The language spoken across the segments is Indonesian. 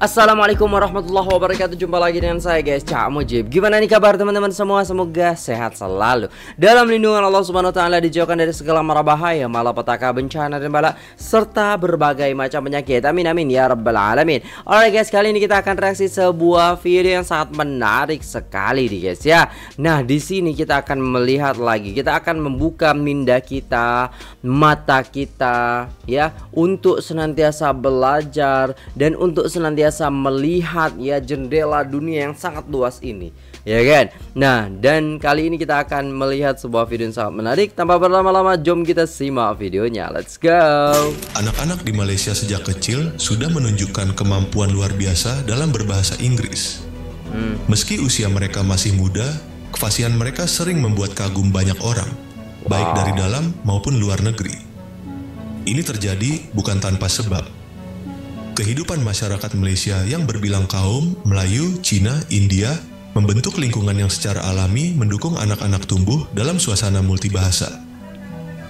Assalamualaikum warahmatullahi wabarakatuh. Jumpa lagi dengan saya guys, Cak Mujib. Gimana nih kabar teman-teman semua? Semoga sehat selalu, dalam lindungan Allah Subhanahu wa taala, dijauhkan dari segala mara bahaya, malapetaka, bencana dan bala serta berbagai macam penyakit. Amin amin ya rabbal alamin. Alright guys, kali ini kita akan reaksi sebuah video yang sangat menarik sekali nih guys ya. Nah, di sini kita akan melihat lagi, kita akan membuka minda kita, mata kita ya, untuk senantiasa belajar dan untuk senantiasa melihat ya jendela dunia yang sangat luas ini, ya kan? Nah, dan kali ini kita akan melihat sebuah video yang sangat menarik. Tanpa berlama-lama, jom kita simak videonya. Let's go. Anak-anak di Malaysia sejak kecil sudah menunjukkan kemampuan luar biasa dalam berbahasa Inggris. Meski usia mereka masih muda, kefasihan mereka sering membuat kagum banyak orang, baik dari dalam maupun luar negeri. Ini terjadi bukan tanpa sebab. Kehidupan masyarakat Malaysia yang berbilang kaum, Melayu, Cina, India, membentuk lingkungan yang secara alami mendukung anak-anak tumbuh dalam suasana multibahasa.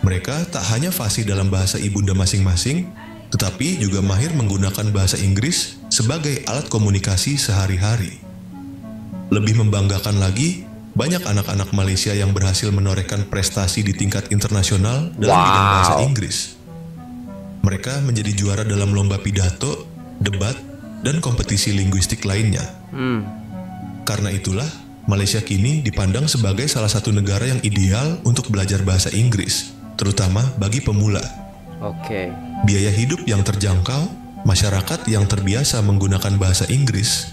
Mereka tak hanya fasih dalam bahasa ibunda masing-masing, tetapi juga mahir menggunakan bahasa Inggris sebagai alat komunikasi sehari-hari. Lebih membanggakan lagi, banyak anak-anak Malaysia yang berhasil menorehkan prestasi di tingkat internasional dalam bidang bahasa Inggris. Mereka menjadi juara dalam lomba pidato, debat, dan kompetisi linguistik lainnya. Karena itulah, Malaysia kini dipandang sebagai salah satu negara yang ideal untuk belajar bahasa Inggris, terutama bagi pemula. Biaya hidup yang terjangkau, masyarakat yang terbiasa menggunakan bahasa Inggris,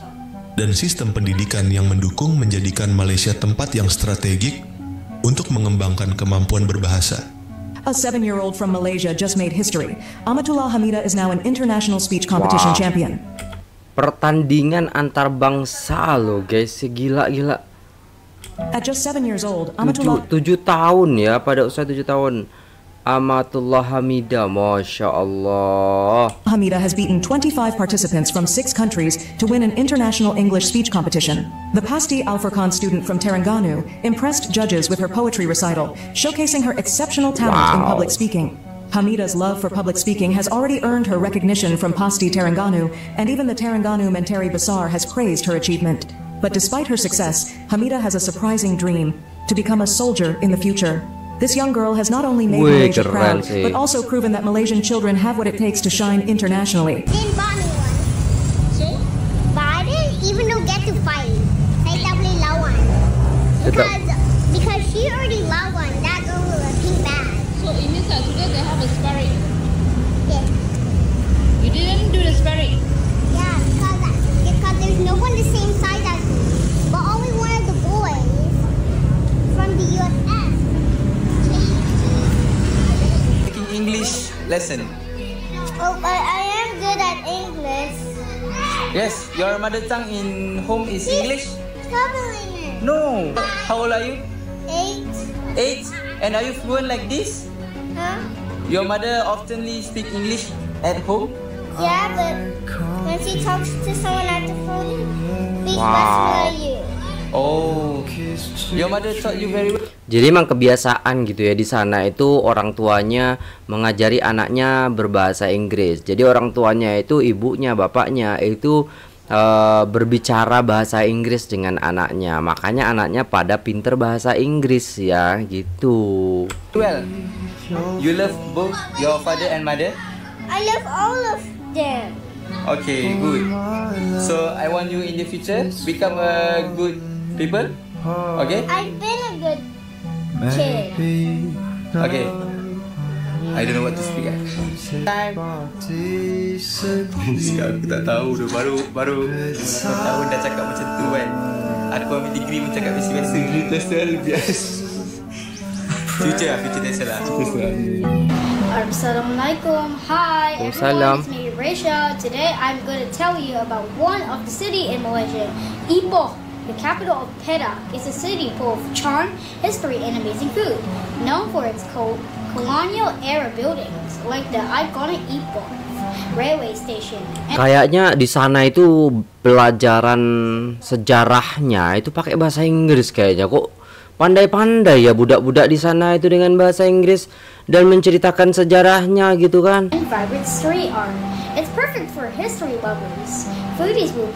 dan sistem pendidikan yang mendukung menjadikan Malaysia tempat yang strategik untuk mengembangkan kemampuan berbahasa. A 7-year-old from Malaysia just made history. Amatullah Hamidah is now an international speech competition champion. Pertandingan antar bangsa loh guys, gila-gila. At just 7 years old, Amatullah 7 tahun ya, pada usia 7 tahun. Amatullah Hamidah, Masya Allah. Hamidah has beaten 25 participants from 6 countries to win an international English speech competition. The Pasti Al Furqan student from Terengganu impressed judges with her poetry recital, showcasing her exceptional talent in public speaking. Hamidah's love for public speaking has already earned her recognition from Pasti Terengganu, and even the Terengganu Menteri Besar has praised her achievement. But despite her success, Hamidah has a surprising dream: to become a soldier in the future. This young girl has not only made Malaysia proud, but also proven that Malaysian children have what it takes to shine internationally. Didn't buy me one. See? But I didn't even get to fight. Saya tak boleh lawan. Because she already lawan that girl with a pink bag. So it means that today they have a sparring. Yes. You didn't do the sparring? Yeah, because there's no one the same size as me. But only one of the boys from the USS. English lesson. Oh, but I am good at English. Yes, your mother tongue in home is English? Troubling it. No. How old are you? 8. 8? And are you fluent like this? Huh? Your mother oftenly speak English at home? Yeah, but when she talks to someone at the phone, speaks less you. Oh, your mother taught you very well. Jadi emang kebiasaan gitu ya di sana itu orang tuanya mengajari anaknya berbahasa Inggris. Jadi orang tuanya itu ibunya, bapaknya itu berbicara bahasa Inggris dengan anaknya. Makanya anaknya pada pinter bahasa Inggris ya gitu. Well, you love both your father and mother? I love all of them. Okay, good. So I want you in the future become a good people. Okay? I've been a good kid. Okay. I don't know what to speak. Aku tak tahu dah, baru tahun dah cakap macam tu kan. Ada pun ambil degree pun cakap biasa. Future lah. Assalamualaikum. Hi everyone, it's me Raisha. Today I'm going to tell you about one of the city in Malaysia, Ipoh. The capital of Perak is a city full of charm, history, and amazing food. Known for its colonial era buildings like the iconic Ipoh railway station. Kayaknya di sana itu pelajaran sejarahnya itu pakai bahasa Inggris kayaknya. Kok pandai-pandai ya budak-budak di sana itu dengan bahasa Inggris dan menceritakan sejarahnya gitu kan. And vibrant street art. It's perfect for history lovers. Foodies will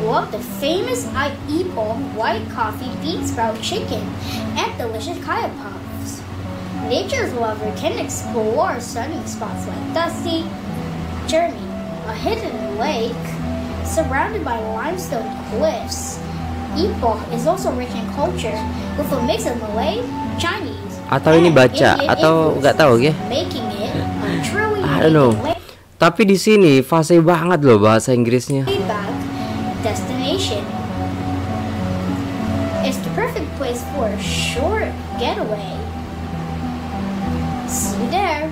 love the famous Ipoh white coffee bean sprout chicken and delicious kaya puffs. Nature's lover can explore stunning spots like Dusty Journey, a hidden lake surrounded by limestone cliffs. Ipoh is also rich in culture with a mix of Malay, Chinese, Atau ini and baca Indian atau nggak tahu ya? making it a truly I don't know. unique Tapi di sini fasih banget loh bahasa Inggrisnya. laid-back destination. It's the perfect place for a short getaway. See you there.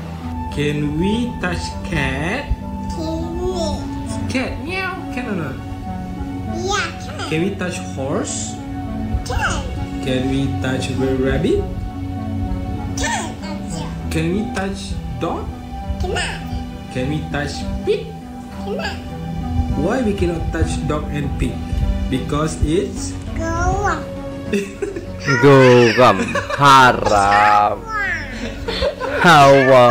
Can we touch cat? Cat, meow. Can or not? Yeah, Can we touch horse? can. Can we touch rabbit? Can. Can we touch dog? Cannot. Can we touch pig? Cannot. Why we cannot touch dog and pig? Because it's Go on. Gugam haram. Hawa.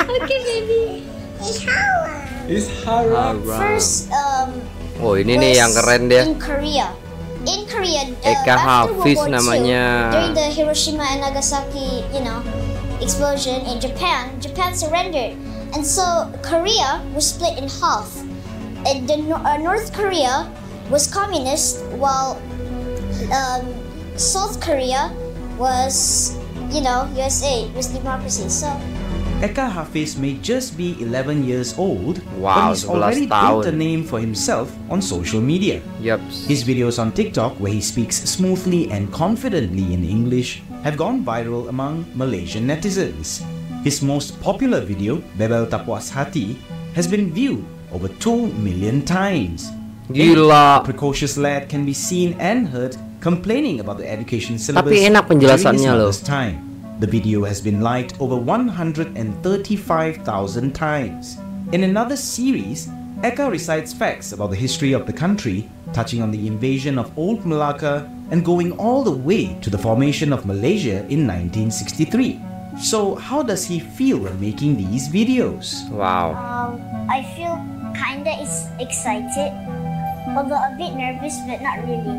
Okay, baby. It's Hawa. it's haram. First, Oh ini nih yang keren dia. in Korea. In Korea, Eka after World Hafiz War II, namanya. during the Hiroshima and Nagasaki, explosion in Japan, Japan surrendered, and so Korea was split in half. And North Korea was communist, while South Korea was, USA was democracy. So. Eka Hafiz may just be 11 years old, Wow, but he's already 11 built a tahun. name for himself on social media. Yup. His videos on TikTok, where he speaks smoothly and confidently in English, have gone viral among Malaysian netizens. His most popular video, Bebel Tapuas Hati, has been viewed over 2 million times. Gila. A precocious lad can be seen and heard complaining about the education syllabus Tapi enak penjelasannya during his loh. mother's time. The video has been liked over 135,000 times. In another series, Eka recites facts about the history of the country, touching on the invasion of Old Malacca and going all the way to the formation of Malaysia in 1963. So, how does he feel when making these videos? Wow. I feel kinda excited, although a bit nervous, but not really.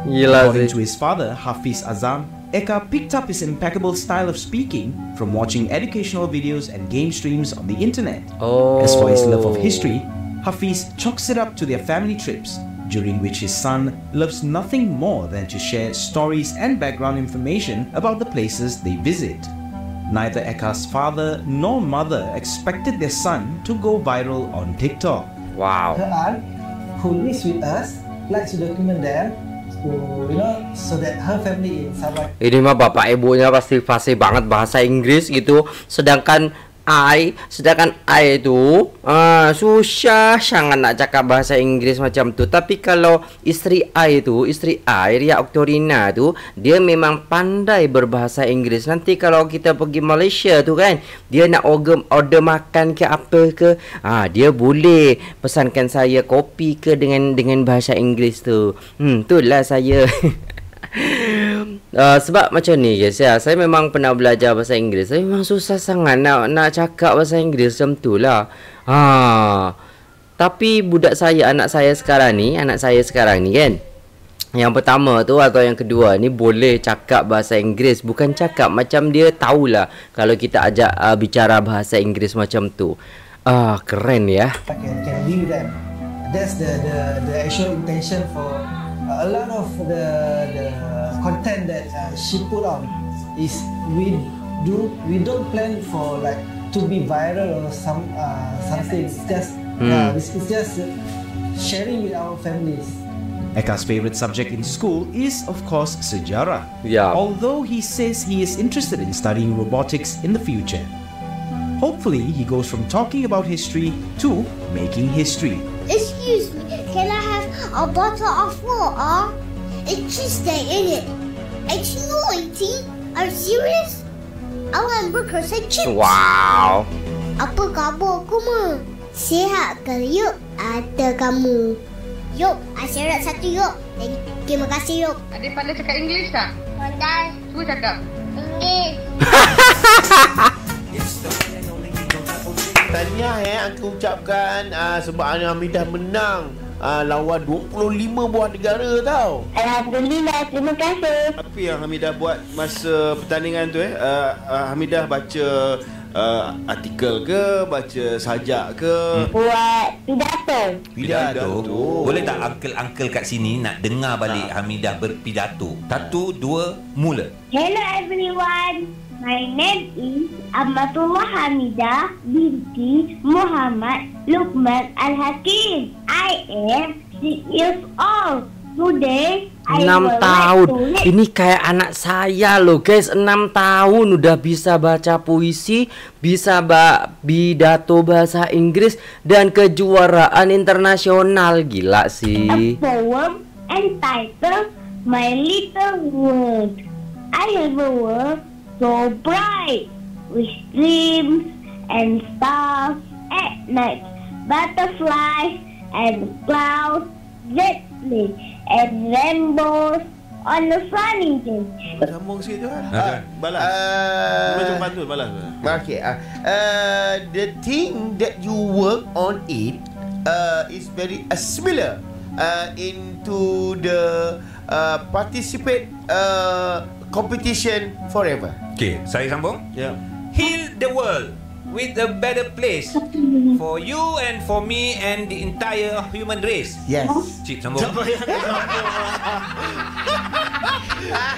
Gila According to sih. his father, Hafiz Azam, Eka picked up his impeccable style of speaking from watching educational videos and game streams on the internet. Oh. As for his love of history, Hafiz chalks it up to their family trips, during which his son loves nothing more than to share stories and background information about the places they visit. Neither Eka's father nor mother expected their son to go viral on TikTok. Wow. Her aunt, who lives with us, likes to document them, so that her family in Sabah. Ini mah bapak ibunya pasti fasih banget bahasa Inggris gitu. Sedangkan I itu susah sangat nak cakap bahasa Inggris macam tu. Tapi kalau istri I, Ria Oktorina tu, dia memang pandai berbahasa Inggris. Nanti kalau kita pergi Malaysia tu kan, dia nak order makan ke apa ke, dia boleh pesankan saya kopi ke dengan bahasa Inggris tu. Itulah saya. Sebab macam ni guys ya, saya memang pernah belajar bahasa Inggeris. Saya memang susah sangat nak cakap bahasa Inggeris macam tu lah. Tapi anak saya sekarang ni kan, yang pertama tu atau yang kedua ni boleh cakap bahasa Inggeris. Bukan cakap, macam dia tahulah kalau kita ajak bicara bahasa Inggeris macam tu. Keren ya. Can be with them. That's the actual intention for a lot of the content that she put on is we don't plan for like to be viral or something. It's just sharing with our families. Eka's favorite subject in school is, of course, sejarah. Yeah. Although he says he is interested in studying robotics in the future. Hopefully, he goes from talking about history to making history. Excuse me, can I have a bottle of water? It's Tuesday, isn't it? It's noisy. Are you serious? I want burgers and chips. Wow. Apa khabar kamu? Sihat ke yuk? Ada kamu. Yuk, syarat satu yuk. Terima kasih yuk. Adik pandai cakap English tak? Pandai. Cuba cakap. English. Tahniah aku ucapkan sebab Hamidah menang lawan 25 buah negara tau. Alhamdulillah, terima kasih. Apa yang Hamidah buat masa pertandingan tu Hamidah baca artikel ke, baca sajak ke? Buat pidato. Boleh tak uncle-uncle kat sini nak dengar balik Hamidah berpidato? 1, 2, mula. Hello everyone. My name is Amatullah Hamidah binti Muhammad Luqman Al-Hakim. I am 6 years old. Today, 6 tahun. Ini kayak anak saya loh guys. 6 tahun udah bisa baca puisi, bisa pidato bahasa Inggris, dan kejuaraan internasional. Gila sih. A poem entitled My Little World. I have a world so bright with streams and stars at night, butterflies and clouds that play, and rainbows on a sunny day. Sambung sikit tu kan? Balas. Macam pantun balas. Okay. The thing that you work on it is very similar into the participate competition forever. Okay, saya sambung. Yeah. Heal the world with a better place for you and for me and the entire human race. Yes. Cik, sambung.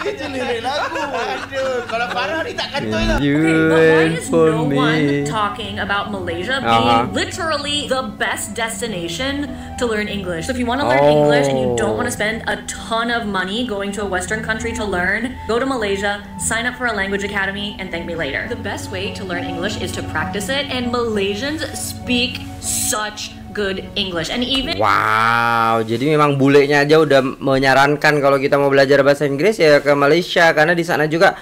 Itu lirik lagu. Aduh, kalau Farah ni tak kantoi lah. You Okay, but why is for no me. one talking about Malaysia being literally the best destination to learn English? So if you want to learn English and you don't want to spend a ton of money going to a Western country to learn, go to Malaysia, sign up for a language academy, and thank me later. The best way to learn English is to practice it, and Malaysians speak such good English. And even Wow, jadi memang bulenya aja udah menyarankan kalau kita mau belajar bahasa Inggris ya ke Malaysia, karena di sana juga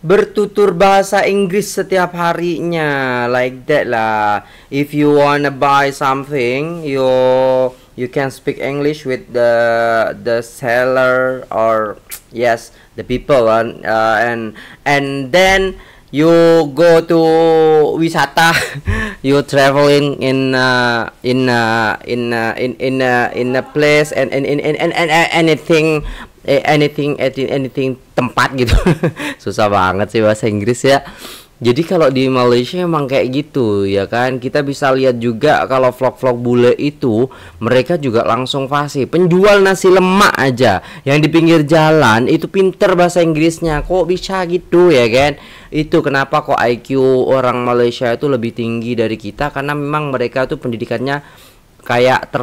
bertutur bahasa Inggris setiap harinya, like that lah. If you wanna buy something, you can speak English with the seller or yes, the people, and then you go to wisata, you traveling in a place and anything tempat gitu. Susah banget sih bahasa Inggris ya. Jadi kalau di Malaysia emang kayak gitu ya kan. Kita bisa lihat juga kalau vlog-vlog bule itu mereka juga langsung fasih. Penjual nasi lemak aja yang di pinggir jalan itu pinter bahasa Inggrisnya. Kok bisa gitu ya kan? Itu kenapa kok IQ orang Malaysia itu lebih tinggi dari kita, karena memang mereka tuh pendidikannya kayak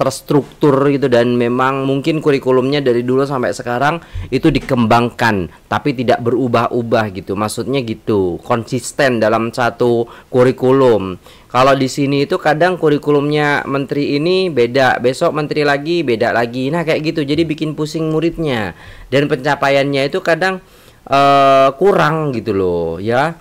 terstruktur gitu, dan memang mungkin kurikulumnya dari dulu sampai sekarang itu dikembangkan tapi tidak berubah-ubah gitu. Maksudnya gitu, konsisten dalam satu kurikulum. Kalau di sini itu kadang kurikulumnya menteri ini beda, besok menteri lagi beda lagi. Nah kayak gitu, jadi bikin pusing muridnya, dan pencapaiannya itu kadang kurang gitu loh ya.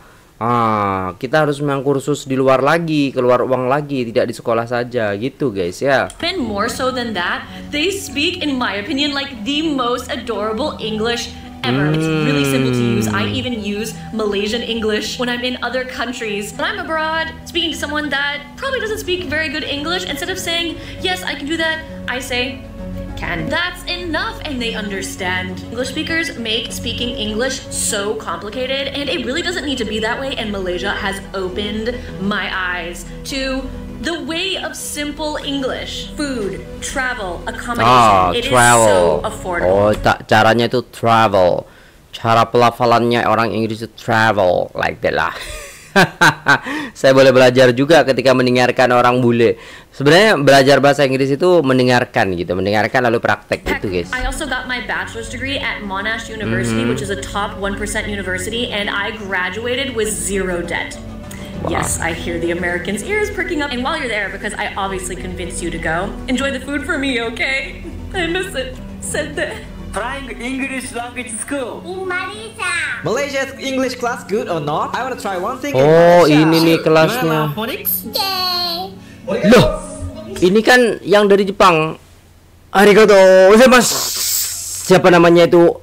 Kita harus memang kursus di luar lagi, keluar uang lagi, tidak di sekolah saja gitu guys ya. even more so than that, they speak, in my opinion, like the most adorable English ever. It's really simple to use. I even use Malaysian English when I'm in other countries. When I'm abroad, speaking to someone that probably doesn't speak very good English, instead of saying, yes, I can do that, I say, can. That's enough, and they understand. English speakers make speaking English so complicated, and it really doesn't need to be that way, and Malaysia has opened my eyes to the way of simple English. Food, travel, accommodation. It is so affordable. Caranya itu travel. Cara pelafalannya orang Inggris itu travel, like that lah. Saya boleh belajar juga ketika mendengarkan orang bule. Sebenarnya belajar bahasa Inggris itu mendengarkan gitu, mendengarkan lalu praktek gitu guys. I also got my bachelor's degree at Monash University, which is a top 1% university, and I graduated with 0 debt. Wow. Yes, I hear the Americans' ears perking up. And while you're there, because I obviously convinced you to go, enjoy the food for me, okay? I miss it. Said that. trying English language school. In Malaysia. Malaysia's English class good or not? I want to try one thing. Oh, ini nih kelasnya. Loh, ini kan yang dari Jepang. Arigato, mas. Siapa namanya itu?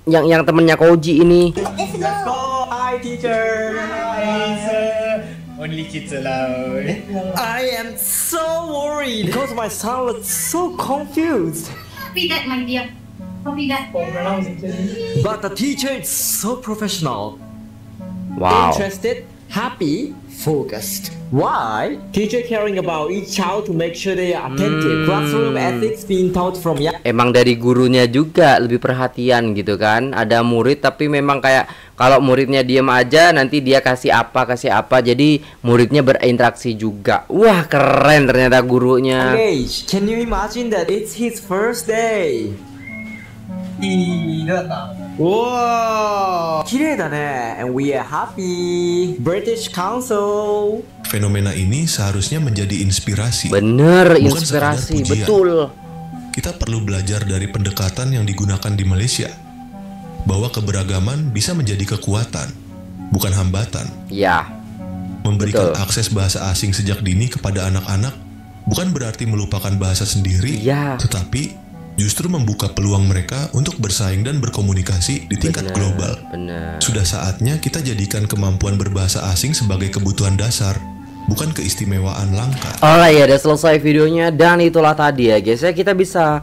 Yang temennya Koji ini. Let's go. Hi teacher. Hi sir. Only kids allowed. I am so worried because my son looks so confused. Copy that, my dear. Copy that. But the teacher is so professional. Wow. Interested, happy, focused. Why? Teacher caring about each child to make sure they are attentive. Classroom ethics being taught from young. Emang dari gurunya juga lebih perhatian gitu kan. Ada murid tapi memang kayak kalau muridnya diem aja nanti dia kasih apa. Jadi muridnya berinteraksi juga. Wah, keren ternyata gurunya. Engage. Can you imagine that it's his first day? Wow, 綺麗だね. And we are happy. British Council. Fenomena ini seharusnya menjadi inspirasi. Bener, bukan inspirasi, sekadar pujian. betul. Kita perlu belajar dari pendekatan yang digunakan di Malaysia, bahwa keberagaman bisa menjadi kekuatan, bukan hambatan. Ya. Memberikan akses bahasa asing sejak dini kepada anak-anak bukan berarti melupakan bahasa sendiri, tetapi justru membuka peluang mereka untuk bersaing dan berkomunikasi di tingkat global. Sudah saatnya kita jadikan kemampuan berbahasa asing sebagai kebutuhan dasar, bukan keistimewaan langka. Alright, ya udah selesai videonya dan itulah tadi ya guys ya, kita bisa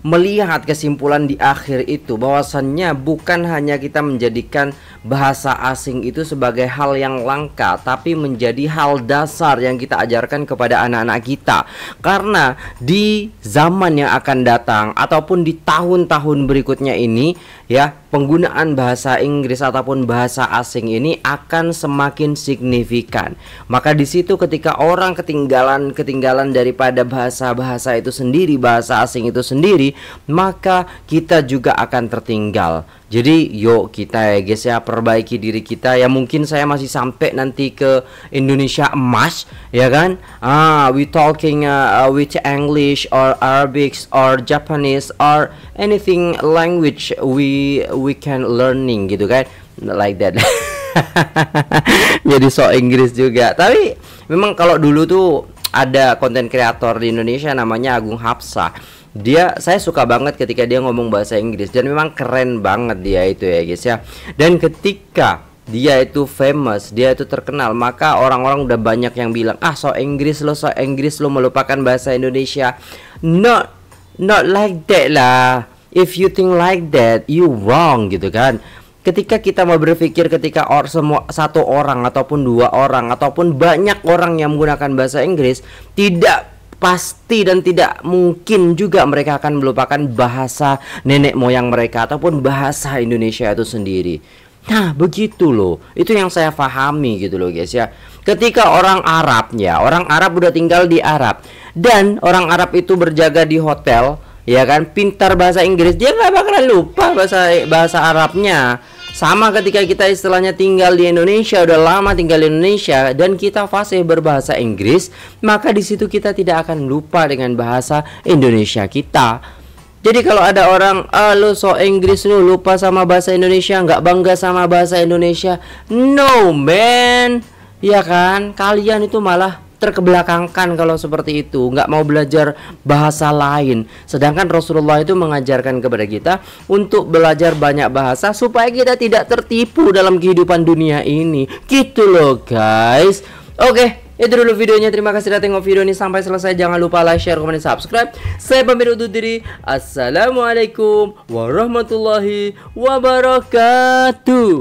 melihat kesimpulan di akhir itu bahwasannya bukan hanya kita menjadikan bahasa asing itu sebagai hal yang langka, tapi menjadi hal dasar yang kita ajarkan kepada anak-anak kita. Karena di zaman yang akan datang ataupun di tahun-tahun berikutnya ini ya, penggunaan bahasa Inggris ataupun bahasa asing ini akan semakin signifikan. Maka di situ ketika orang ketinggalan daripada bahasa-bahasa itu sendiri, bahasa asing itu sendiri, maka kita juga akan tertinggal. Jadi yuk kita ya guys ya, perbaiki diri kita ya. Mungkin saya masih sampai nanti ke Indonesia emas ya kan. We talking with English or Arabic or Japanese or anything language we can learning gitu kan, like that. Jadi so Inggris juga. Tapi memang kalau dulu tuh ada konten kreator di Indonesia namanya Agung Hapsah. Saya suka banget ketika dia ngomong bahasa Inggris dan memang keren banget dia itu ya guys ya. Dan ketika dia itu famous, dia itu terkenal, maka orang-orang udah banyak yang bilang, so Inggris lo melupakan bahasa Indonesia. Not like that lah. If you think like that, you wrong gitu kan. Ketika kita mau berpikir ketika satu orang ataupun dua orang ataupun banyak orang yang menggunakan bahasa Inggris, tidak pasti dan tidak mungkin juga mereka akan melupakan bahasa nenek moyang mereka ataupun bahasa Indonesia itu sendiri. Nah begitu loh, itu yang saya pahami gitu loh guys ya. Ketika orang Arab udah tinggal di Arab dan orang Arab itu berjaga di hotel ya kan, pintar bahasa Inggris, dia nggak bakalan lupa bahasa Arabnya. Sama ketika kita istilahnya tinggal di Indonesia, udah lama tinggal di Indonesia dan kita fasih berbahasa Inggris, maka di situ kita tidak akan lupa dengan bahasa Indonesia kita. Jadi kalau ada orang, lo so Inggris, lo lupa sama bahasa Indonesia, nggak bangga sama bahasa Indonesia, no man, ya kan? Kalian itu malah terkebelakangkan kalau seperti itu, nggak mau belajar bahasa lain. Sedangkan Rasulullah itu mengajarkan kepada kita untuk belajar banyak bahasa supaya kita tidak tertipu dalam kehidupan dunia ini. Gitu loh guys. Oke, itu dulu videonya. Terima kasih sudah tengok video ini sampai selesai. Jangan lupa like, share, komen, dan subscribe. Saya pamit undur diri. Assalamualaikum warahmatullahi wabarakatuh.